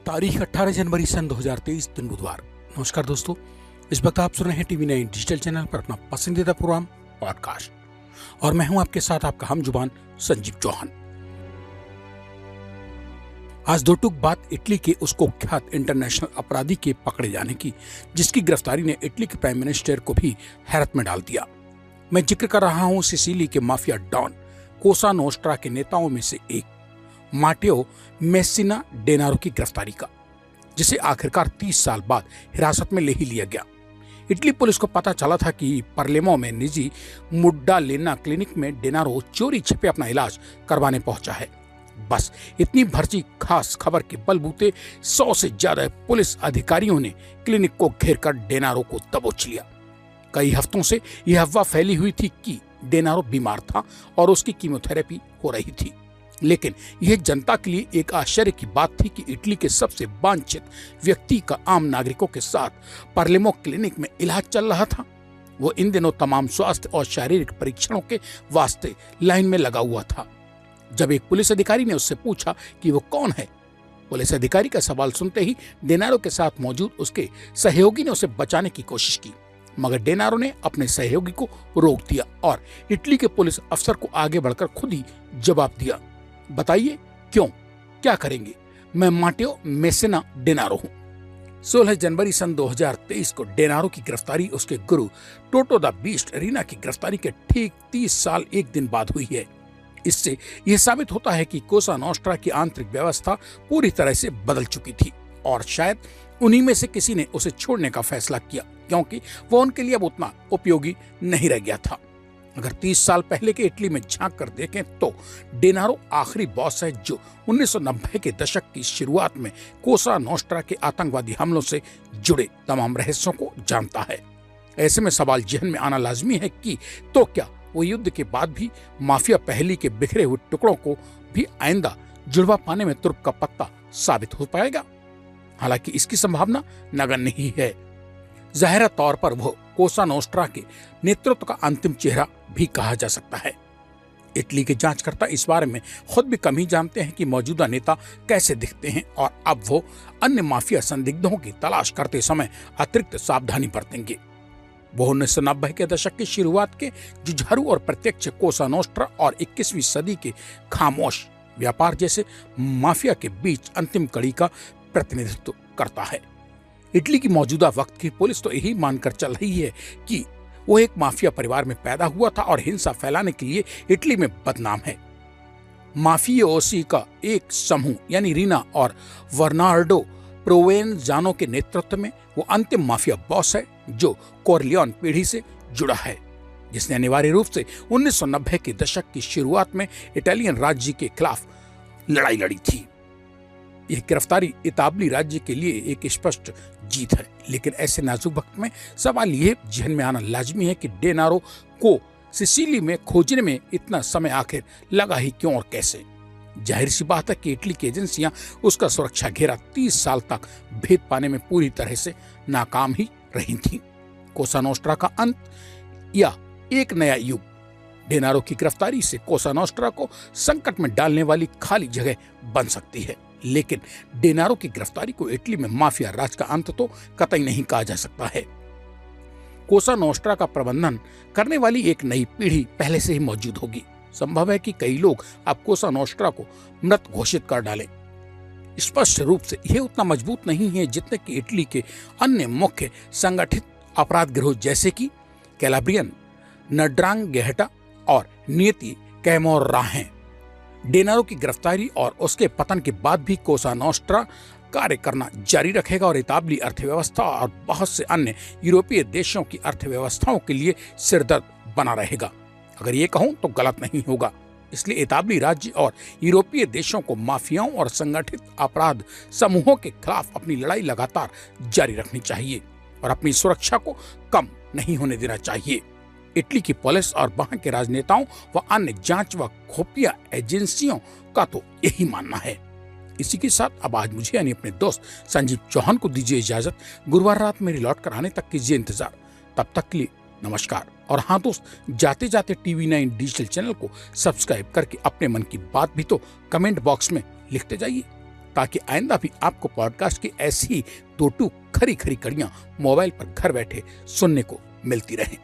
तारीख 18 जनवरी सन 2023 दिन बुधवार। नमस्कार दोस्तों, इस वक्त आप सुन रहे हैं TV9 डिजिटल चैनल पर अपना पसंदीदा प्रोग्राम पॉडकास्ट और मैं हूं आपके साथ आपका हम जुबान संजीव चौहान। आज दो टूक बात इटली के उस कुख्यात इंटरनेशनल अपराधी के पकड़े जाने की, जिसकी गिरफ्तारी ने इटली के प्राइम मिनिस्टर को भी हैरत में डाल दिया। मैं जिक्र कर रहा हूं सिसिली के माफिया डॉन कोसा नोस्ट्रा के नेताओं में से एक माटेओ मेस्सिना डेनारो की गिरफ्तारी का, जिसे आखिरकार 30 साल बाद हिरासत में ले ही लिया गया। इटली पुलिस को पता चला था कि परलेमो में निजी मुड्डालेना क्लिनिक में डेनारो चोरी छिपे अपना इलाज करवाने पहुंचा है। बस इतनी भर्ची खास खबर के बलबूते 100 से ज्यादा पुलिस अधिकारियों ने क्लिनिक को घेरकर डेनारो को दबोच लिया। कई हफ्तों से यह अफवाह फैली हुई थी कि डेनारो बीमार था और उसकी कीमोथेरेपी हो रही थी, लेकिन यह जनता के लिए एक आश्चर्य की बात थी कि इटली के सबसे वांछित व्यक्ति का आम नागरिकों के साथ परलेमो क्लिनिक में इलाज चल रहा था। वो इन दिनों तमाम स्वास्थ्य और शारीरिक परीक्षणों के वास्ते लाइन में लगा हुआ था। जब एक पुलिस अधिकारी ने उससे पूछा कि वो कौन है, पुलिस अधिकारी का सवाल सुनते ही डेनारो के साथ मौजूद उसके सहयोगी ने उसे बचाने की कोशिश की, मगर डेनारो ने अपने सहयोगी को रोक दिया और इटली के पुलिस अफसर को आगे बढ़कर खुद ही जवाब दिया। बताइए क्यों, क्या करेंगे? मैं माटेओ मेस्सिना डेनारो हूं। 16 जनवरी सन 2023 को डेनारो की गिरफ्तारी उसके गुरु टोटो द बीस्ट रीना की गिरफ्तारी के ठीक 30 साल 1 दिन बाद हुई है। इससे यह साबित होता है कि कोसा नोस्ट्रा की आंतरिक व्यवस्था पूरी तरह से बदल चुकी थी और शायद उन्हीं में से किसी ने उसे छोड़ने का फैसला किया, क्योंकि वो उनके लिए अब उतना उपयोगी नहीं रह गया था। अगर 30 साल पहले के इटली में झांक कर देखें तो डेनारो आखिरी बॉस है जो 1990 के दशक की शुरुआत में कोसा नोस्ट्रा के आतंकवादी हमलों से जुड़े तमाम रहस्यों को जानता है। ऐसे में सवाल जहन में आना लाजमी है कि तो क्या वो युद्ध के बाद भी माफिया पहली के बिखरे हुए टुकड़ों को भी आइंदा जुड़वा पाने में तुर्क का पत्ता साबित हो पाएगा? हालांकि इसकी संभावना नगण्य ही है। जाहिर तौर पर वो कोसा नोस्ट्रा के नेतृत्व का अंतिम चेहरा भी कहा जा सकता है। इटली के जांचकर्ता इस बारे में खुद भी कम ही जानते हैं कि मौजूदा नेता कैसे दिखते हैं और अब वो अन्य माफिया संदिग्धों की तलाश करते समय अतिरिक्त सावधानी बरतेंगे। वो 1990 के दशक की शुरुआत के जुझारू और प्रत्यक्ष कोसा नोस्ट्रा और 21वीं सदी के खामोश व्यापार जैसे माफिया के बीच अंतिम कड़ी का प्रतिनिधित्व करता है। इटली की मौजूदा वक्त की पुलिस तो यही मानकर चल रही है कि वो एक माफिया परिवार में पैदा हुआ था और हिंसा फैलाने के लिए इटली में बदनाम है। माफियोसी का एक समूह यानी रीना और बर्नार्डो प्रोवेनजानो के नेतृत्व में वो अंतिम माफिया बॉस है जो कोरलियोन पीढ़ी से जुड़ा है, जिसने अनिवार्य रूप से 1990 के दशक की शुरुआत में इटालियन राज्य के खिलाफ लड़ाई लड़ी थी। यह गिरफ्तारी इतालवी राज्य के लिए एक स्पष्ट जीत है, लेकिन ऐसे नाजुक वक्त में सवाल यह जहन में आना लाजमी है कि डेनारो को सिसिली में खोजने में इतना समय आखिर लगा ही क्यों और कैसे? जाहिर सी बात है कि इटली की एजेंसियां उसका सुरक्षा घेरा 30 साल तक भेद पाने में पूरी तरह से नाकाम ही रही थीं। कोसा नोस्ट्रा का अंत या एक नया युग? डेनारो की गिरफ्तारी से कोसा नोस्ट्रा को संकट में डालने वाली खाली जगह बन सकती है, लेकिन डेनारो की गिरफ्तारी को इटली में माफिया राज का अंत तो कतई नहीं कहा जा सकता है। कोसा नोस्ट्रा का प्रबंधन करने वाली एक नई पीढ़ी पहले से ही मौजूद होगी। संभव है कि कई लोग अब कोसा नोस्ट्रा को मृत घोषित कर डालें। स्पष्ट रूप से यह उतना मजबूत नहीं है जितने कि इटली के अन्य मुख्य संगठित अपराध गिरोह जैसे कि कैलाब्रियन, नड्रांगेहटा और नियति कैमोर्रा हैं। डेनारो की गिरफ्तारी और उसके पतन के बाद भी कोसा नोस्ट्रा कार्य करना जारी रखेगा और इतालवी अर्थव्यवस्था और बहुत से अन्य यूरोपीय देशों की अर्थव्यवस्थाओं के लिए सिरदर्द बना रहेगा। अगर ये कहूं तो गलत नहीं होगा। इसलिए इतालवी राज्य और यूरोपीय देशों को माफियाओं और संगठित अपराध समूहों के खिलाफ अपनी लड़ाई लगातार जारी रखनी चाहिए और अपनी सुरक्षा को कम नहीं होने देना चाहिए। इटली की पुलिस और वहां के राजनेताओं व अन्य जांच व खुफिया एजेंसियों का तो यही मानना है। इसी के साथ अब आज मुझे यानी अपने दोस्त संजीव चौहान को दीजिए इजाजत। गुरुवार रात मेरी लौट कर आने तक कीजिए इंतजार। तब तक के लिए नमस्कार। और हाँ दोस्त, जाते जाते TV9 डिजिटल चैनल को सब्सक्राइब करके अपने मन की बात भी तो कमेंट बॉक्स में लिखते जाइए। ताकि आइंदा भी आपको पॉडकास्ट की ऐसी दो टूक खरी खरी कड़ियां मोबाइल पर घर बैठे सुनने को मिलती रहें।